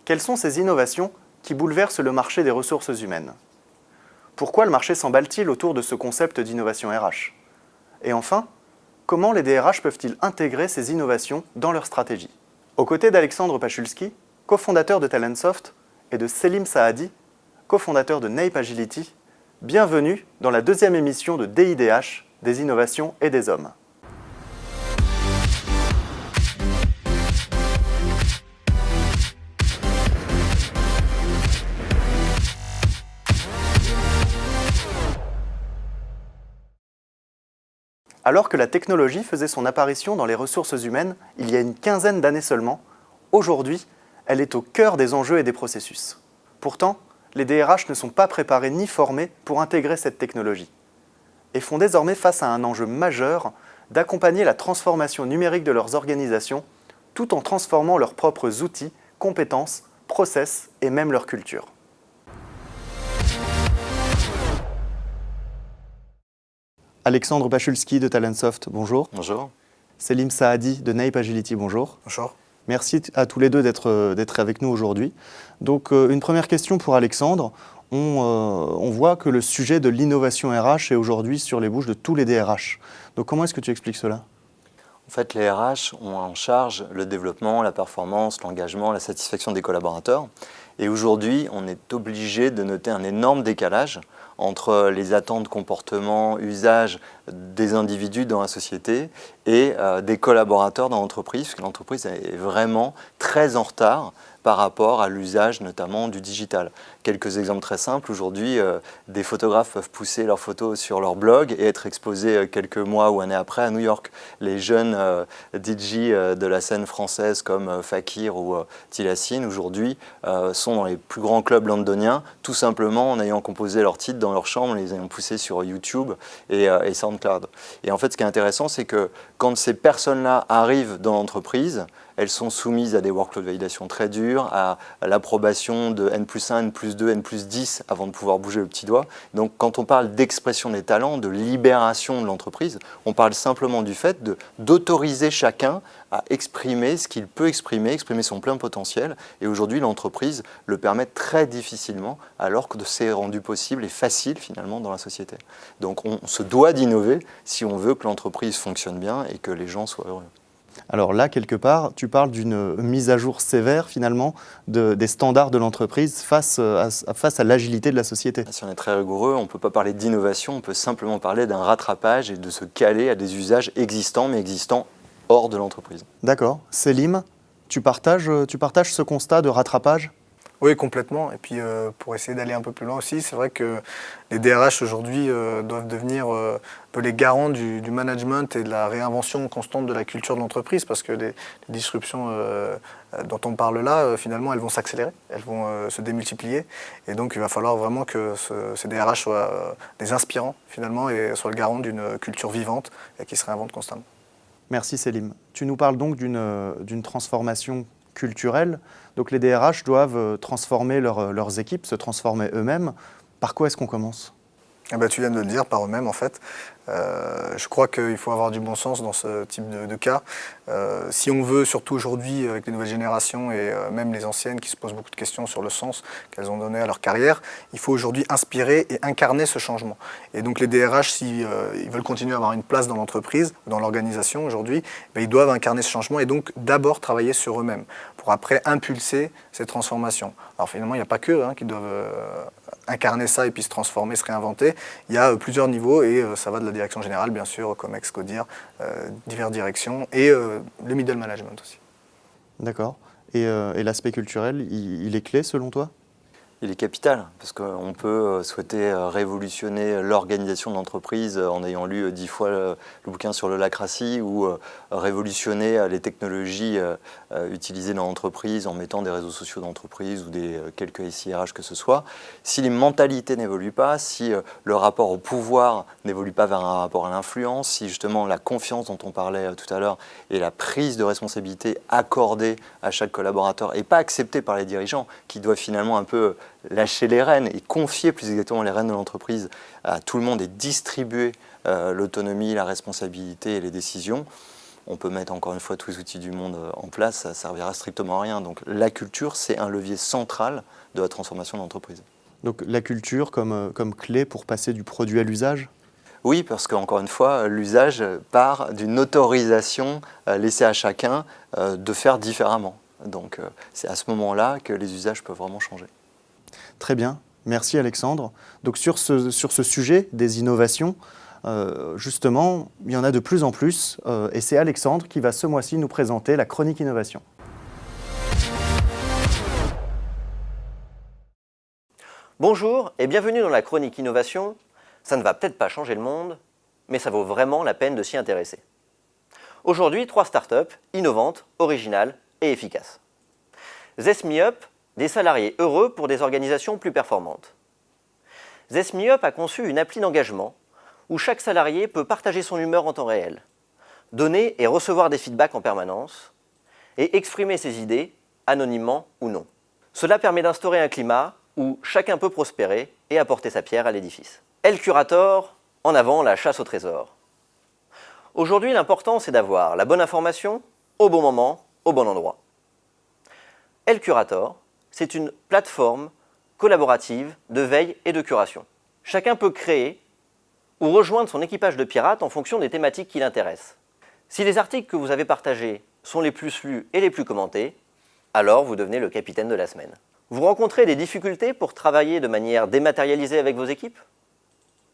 Quelles sont ces innovations qui bouleversent le marché des ressources humaines? Pourquoi le marché s'emballe-t-il autour de ce concept d'innovation RH? Et enfin, comment les DRH peuvent-ils intégrer ces innovations dans leur stratégie? Aux côtés d'Alexandre Pachulski, cofondateur de Talentsoft, et de Selim Saadi, cofondateur de Nape Agility, bienvenue dans la deuxième émission de DIDH, des innovations et des hommes. Alors que la technologie faisait son apparition dans les ressources humaines il y a une quinzaine d'années seulement, aujourd'hui, elle est au cœur des enjeux et des processus. Pourtant, les DRH ne sont pas préparés ni formés pour intégrer cette technologie et font désormais face à un enjeu majeur d'accompagner la transformation numérique de leurs organisations tout en transformant leurs propres outils, compétences, process et même leur culture. Alexandre Pachulski de Talentsoft, bonjour. Bonjour. Selim Saadi de Nape Agility, bonjour. Bonjour. Merci à tous les deux d'être avec nous aujourd'hui. Donc, une première question pour Alexandre. On voit que le sujet de l'innovation RH est aujourd'hui sur les bouches de tous les DRH. Donc, comment est-ce que tu expliques cela? En fait, les RH ont en charge le développement, la performance, l'engagement, la satisfaction des collaborateurs. Et aujourd'hui, on est obligé de noter un énorme décalage entre les attentes, comportements, usages des individus dans la société et des collaborateurs dans l'entreprise, parce que l'entreprise est vraiment très en retard par rapport à l'usage notamment du digital. Quelques exemples très simples. Aujourd'hui, des photographes peuvent pousser leurs photos sur leur blog et être exposés quelques mois ou années après à New York. Les jeunes DJ de la scène française comme Fakir ou Tilassine aujourd'hui sont dans les plus grands clubs londoniens, tout simplement en ayant composé leurs titres dans leur chambre, les ayant poussés sur YouTube et SoundCloud. Et en fait, ce qui est intéressant, c'est que quand ces personnes-là arrivent dans l'entreprise, elles sont soumises à des workflows de validation très durs, à l'approbation de N+1, N+2, N+10 avant de pouvoir bouger le petit doigt. Donc quand on parle d'expression des talents, de libération de l'entreprise, on parle simplement du fait d'autoriser chacun à exprimer ce qu'il peut exprimer son plein potentiel. Et aujourd'hui, l'entreprise le permet très difficilement, alors que c'est rendu possible et facile finalement dans la société. Donc on se doit d'innover si on veut que l'entreprise fonctionne bien et que les gens soient heureux. Alors là, quelque part, tu parles d'une mise à jour sévère, finalement, des standards de l'entreprise face à l'agilité de la société. Si on est très rigoureux, on ne peut pas parler d'innovation, on peut simplement parler d'un rattrapage et de se caler à des usages existants, mais existants hors de l'entreprise. D'accord. Selim, tu partages ce constat de rattrapage ? Oui, complètement. Et puis, pour essayer d'aller un peu plus loin aussi, c'est vrai que les DRH aujourd'hui doivent devenir un peu les garants du management et de la réinvention constante de la culture de l'entreprise, parce que les disruptions dont on parle là, finalement, elles vont s'accélérer, elles vont se démultiplier. Et donc, il va falloir vraiment que ces DRH soient des inspirants, finalement, et soient le garant d'une culture vivante et qui se réinvente constamment. Merci Selim. Tu nous parles donc d'une transformation culturelle. Donc les DRH doivent transformer leurs équipes, se transformer eux-mêmes. Par quoi est-ce qu'on commence ? Eh ben, tu viens de le dire, par eux-mêmes en fait. Je crois qu'il faut avoir du bon sens dans ce type de cas. Si on veut, surtout aujourd'hui avec les nouvelles générations et même les anciennes qui se posent beaucoup de questions sur le sens qu'elles ont donné à leur carrière, il faut aujourd'hui inspirer et incarner ce changement. Et donc les DRH, s'ils veulent continuer à avoir une place dans l'entreprise, dans l'organisation aujourd'hui, ben, ils doivent incarner ce changement et donc d'abord travailler sur eux-mêmes pour après impulser cette transformation. Alors finalement, il n'y a pas qu'eux qui doivent incarner ça et puis se transformer, se réinventer. Il y a plusieurs niveaux et ça va de la direction générale, bien sûr, Comex, Codir, diverses directions et le middle management aussi. D'accord. Et l'aspect culturel, il est clé selon toi ? Il est capital, parce qu'on peut souhaiter révolutionner l'organisation de l'entreprise en ayant lu 10 fois le bouquin sur l'holacratie ou révolutionner les technologies utilisées dans l'entreprise en mettant des réseaux sociaux d'entreprise ou des quelques SIRH que ce soit. Si les mentalités n'évoluent pas, si le rapport au pouvoir n'évolue pas vers un rapport à l'influence, si justement la confiance dont on parlait tout à l'heure et la prise de responsabilité accordée à chaque collaborateur et pas acceptée par les dirigeants qui doivent finalement un peu lâcher les rênes et confier plus exactement les rênes de l'entreprise à tout le monde et distribuer l'autonomie, la responsabilité et les décisions, on peut mettre encore une fois tous les outils du monde en place, ça ne servira strictement à rien. Donc la culture, c'est un levier central de la transformation de l'entreprise. Donc la culture comme clé pour passer du produit à l'usage? Oui, parce qu'encore une fois, l'usage part d'une autorisation laissée à chacun de faire différemment. Donc c'est à ce moment-là que les usages peuvent vraiment changer. Très bien, merci Alexandre. Donc sur ce sujet des innovations, justement, il y en a de plus en plus et c'est Alexandre qui va ce mois-ci nous présenter la chronique innovation. Bonjour et bienvenue dans la chronique innovation. Ça ne va peut-être pas changer le monde, mais ça vaut vraiment la peine de s'y intéresser. Aujourd'hui, 3 startups innovantes, originales et efficaces. ZesMeUp, des salariés heureux pour des organisations plus performantes. ZesMeUp a conçu une appli d'engagement où chaque salarié peut partager son humeur en temps réel, donner et recevoir des feedbacks en permanence et exprimer ses idées, anonymement ou non. Cela permet d'instaurer un climat où chacun peut prospérer et apporter sa pierre à l'édifice. El-Curator, en avant la chasse au trésor. Aujourd'hui, l'important c'est d'avoir la bonne information, au bon moment, au bon endroit. El-Curator, c'est une plateforme collaborative de veille et de curation. Chacun peut créer ou rejoindre son équipage de pirates en fonction des thématiques qui l'intéressent. Si les articles que vous avez partagés sont les plus lus et les plus commentés, alors vous devenez le capitaine de la semaine. Vous rencontrez des difficultés pour travailler de manière dématérialisée avec vos équipes ?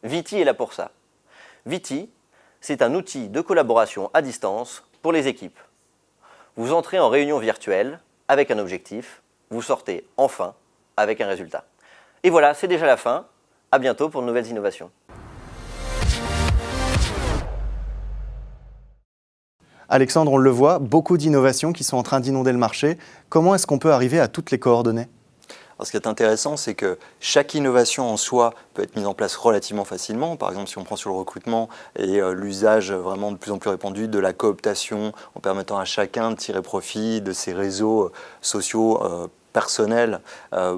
Viti est là pour ça. Viti, c'est un outil de collaboration à distance pour les équipes. Vous entrez en réunion virtuelle avec un objectif, vous sortez enfin avec un résultat. Et voilà, c'est déjà la fin. À bientôt pour de nouvelles innovations. Alexandre, on le voit, beaucoup d'innovations qui sont en train d'inonder le marché. Comment est-ce qu'on peut arriver à toutes les coordonner ? Alors, ce qui est intéressant, c'est que chaque innovation en soi peut être mise en place relativement facilement. Par exemple, si on prend sur le recrutement et l'usage vraiment de plus en plus répandu de la cooptation en permettant à chacun de tirer profit de ses réseaux sociaux personnels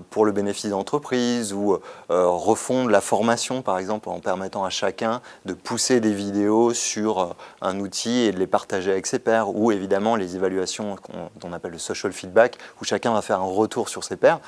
pour le bénéfice d'entreprise ou refondre la formation, par exemple, en permettant à chacun de pousser des vidéos sur un outil et de les partager avec ses pairs, ou évidemment les évaluations qu'on appelle le social feedback, où chacun va faire un retour sur ses pairs.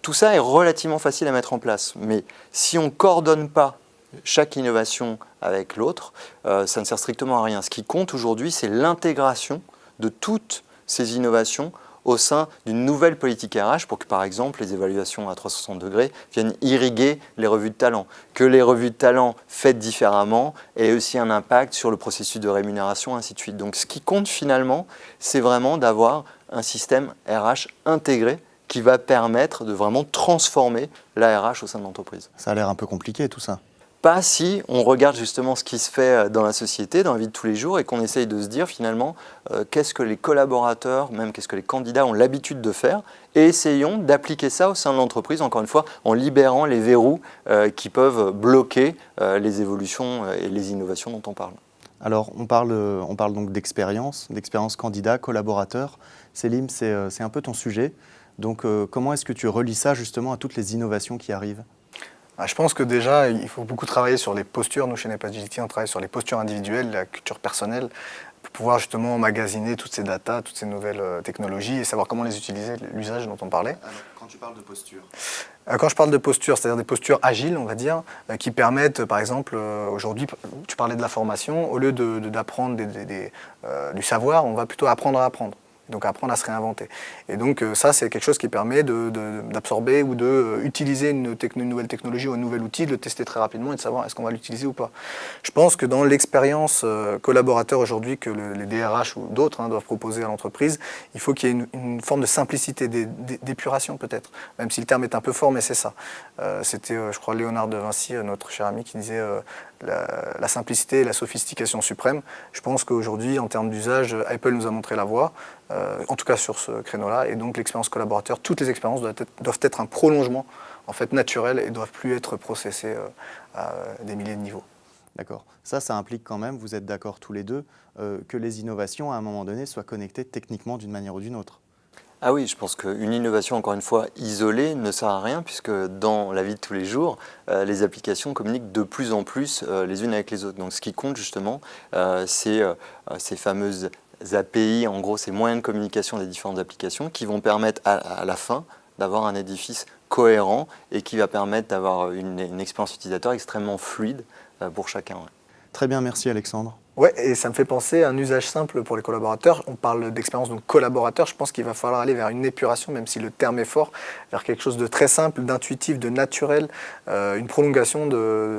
Tout ça est relativement facile à mettre en place, mais si on ne coordonne pas chaque innovation avec l'autre, ça ne sert strictement à rien. Ce qui compte aujourd'hui, c'est l'intégration de toutes ces innovations au sein d'une nouvelle politique RH pour que, par exemple, les évaluations à 360 degrés viennent irriguer les revues de talent. Que les revues de talent faites différemment aient aussi un impact sur le processus de rémunération, ainsi de suite. Donc ce qui compte finalement, c'est vraiment d'avoir un système RH intégré qui va permettre de vraiment transformer la RH au sein de l'entreprise. Ça a l'air un peu compliqué tout ça. Pas si on regarde justement ce qui se fait dans la société, dans la vie de tous les jours, et qu'on essaye de se dire finalement qu'est-ce que les collaborateurs, même qu'est-ce que les candidats ont l'habitude de faire, et essayons d'appliquer ça au sein de l'entreprise, encore une fois, en libérant les verrous qui peuvent bloquer les évolutions et les innovations dont on parle. Alors, on parle donc d'expérience candidat, collaborateur. Célim, c'est un peu ton sujet. Donc, comment est-ce que tu relis ça justement à toutes les innovations qui arrivent ? Je pense que déjà, il faut beaucoup travailler sur les postures. Nous, chez Nepagility, on travaille sur les postures individuelles, la culture personnelle, pour pouvoir justement emmagasiner toutes ces datas, toutes ces nouvelles technologies et savoir comment les utiliser, l'usage dont on parlait. Alors, quand tu parles de posture ? Quand je parle de posture, c'est-à-dire des postures agiles, on va dire, qui permettent, par exemple, aujourd'hui, tu parlais de la formation, au lieu d'apprendre du savoir, on va plutôt apprendre à apprendre. Donc apprendre à se réinventer. Et donc ça, c'est quelque chose qui permet d'absorber ou d'utiliser une nouvelle technologie ou un nouvel outil, de le tester très rapidement et de savoir est-ce qu'on va l'utiliser ou pas. Je pense que dans l'expérience collaborateur aujourd'hui que les DRH ou d'autres doivent proposer à l'entreprise, il faut qu'il y ait une forme de simplicité, d'épuration peut-être, même si le terme est un peu fort, mais c'est ça. C'était, je crois, Léonard de Vinci, notre cher ami, qui disait la simplicité et la sophistication suprême. Je pense qu'aujourd'hui, en termes d'usage, Apple nous a montré la voie, en tout cas sur ce créneau-là, et donc l'expérience collaborateur, toutes les expériences doivent être un prolongement en fait naturel et ne doivent plus être processées à des milliers de niveaux. D'accord. Ça implique quand même, vous êtes d'accord tous les deux, que les innovations, à un moment donné, soient connectées techniquement d'une manière ou d'une autre. Ah oui, je pense qu'une innovation, encore une fois, isolée ne sert à rien puisque dans la vie de tous les jours, les applications communiquent de plus en plus les unes avec les autres. Donc ce qui compte justement, c'est ces fameuses API, en gros ces moyens de communication des différentes applications qui vont permettre à la fin d'avoir un édifice cohérent et qui va permettre d'avoir une expérience utilisateur extrêmement fluide pour chacun. Ouais. Très bien, merci Alexandre. Ouais, et ça me fait penser à un usage simple pour les collaborateurs. On parle d'expérience donc collaborateur. Je pense qu'il va falloir aller vers une épuration, même si le terme est fort, vers quelque chose de très simple, d'intuitif, de naturel, une prolongation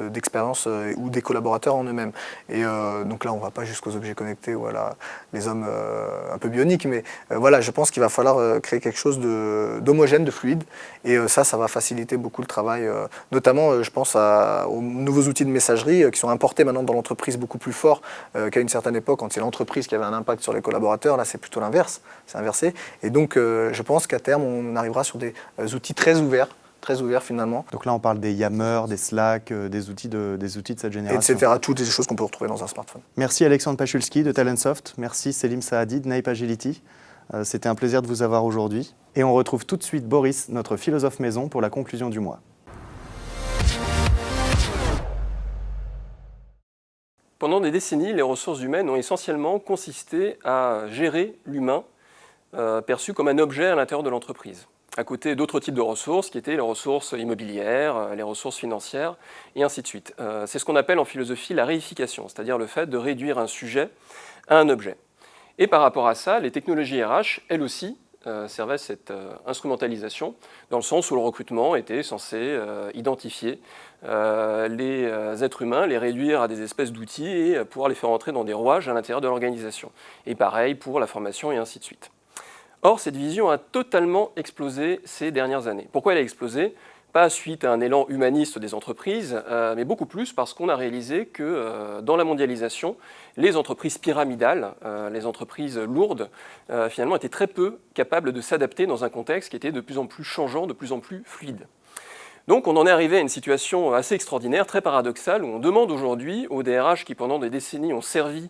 d'expérience ou des collaborateurs en eux-mêmes. Et donc là, on ne va pas jusqu'aux objets connectés ou à les hommes un peu bioniques, mais voilà, je pense qu'il va falloir créer quelque chose d'homogène, de fluide. Et ça va faciliter beaucoup le travail. Notamment, je pense aux nouveaux outils de messagerie qui sont importés maintenant dans l'entreprise beaucoup plus fort qu'à une certaine époque, quand c'est l'entreprise qui avait un impact sur les collaborateurs. Là, c'est plutôt l'inverse, c'est inversé. Et donc, je pense qu'à terme, on arrivera sur des outils très ouverts finalement. Donc là, on parle des Yammer, des Slack, des outils de cette génération. Etc. Toutes les choses qu'on peut retrouver dans un smartphone. Merci Alexandre Pachulski de Talentsoft. Merci Selim Saadi de Naip Agility. C'était un plaisir de vous avoir aujourd'hui. Et on retrouve tout de suite Boris, notre philosophe maison, pour la conclusion du mois. Pendant des décennies, les ressources humaines ont essentiellement consisté à gérer l'humain, perçu comme un objet à l'intérieur de l'entreprise, à côté d'autres types de ressources qui étaient les ressources immobilières, les ressources financières, et ainsi de suite. C'est ce qu'on appelle en philosophie la réification, c'est-à-dire le fait de réduire un sujet à un objet. Et par rapport à ça, les technologies RH, elles aussi, servait cette instrumentalisation, dans le sens où le recrutement était censé identifier les êtres humains, les réduire à des espèces d'outils et pouvoir les faire entrer dans des rouages à l'intérieur de l'organisation. Et pareil pour la formation et ainsi de suite. Or, cette vision a totalement explosé ces dernières années. Pourquoi elle a explosé ? Pas suite à un élan humaniste des entreprises, mais beaucoup plus parce qu'on a réalisé que dans la mondialisation, les entreprises pyramidales, les entreprises lourdes, finalement étaient très peu capables de s'adapter dans un contexte qui était de plus en plus changeant, de plus en plus fluide. Donc on en est arrivé à une situation assez extraordinaire, très paradoxale, où on demande aujourd'hui aux DRH qui pendant des décennies ont servi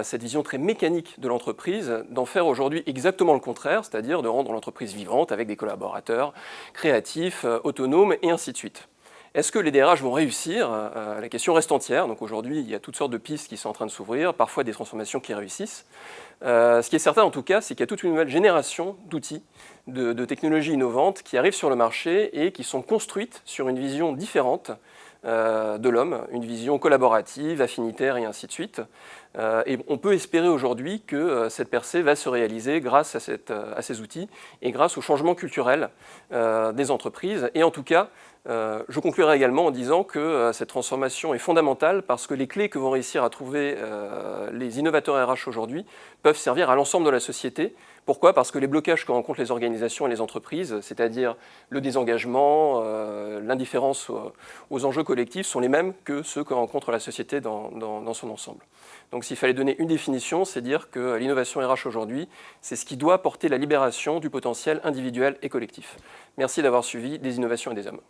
cette vision très mécanique de l'entreprise, d'en faire aujourd'hui exactement le contraire, c'est-à-dire de rendre l'entreprise vivante avec des collaborateurs créatifs, autonomes et ainsi de suite. Est-ce que les DRH vont réussir ? La question reste entière. Donc aujourd'hui, il y a toutes sortes de pistes qui sont en train de s'ouvrir, parfois des transformations qui réussissent. Ce qui est certain en tout cas, c'est qu'il y a toute une nouvelle génération d'outils, de technologies innovantes qui arrivent sur le marché et qui sont construites sur une vision différente de l'homme, une vision collaborative, affinitaire et ainsi de suite. Et on peut espérer aujourd'hui que cette percée va se réaliser grâce à ces outils et grâce au changement culturel des entreprises. Et en tout cas, je conclurai également en disant que cette transformation est fondamentale parce que les clés que vont réussir à trouver les innovateurs RH aujourd'hui peuvent servir à l'ensemble de la société. Pourquoi ? Parce que les blocages que rencontrent les organisations et les entreprises, c'est-à-dire le désengagement, l'indifférence aux enjeux collectifs, sont les mêmes que ceux que rencontre la société dans son ensemble. Donc s'il fallait donner une définition, c'est dire que l'innovation RH aujourd'hui, c'est ce qui doit porter la libération du potentiel individuel et collectif. Merci d'avoir suivi Des innovations et des hommes.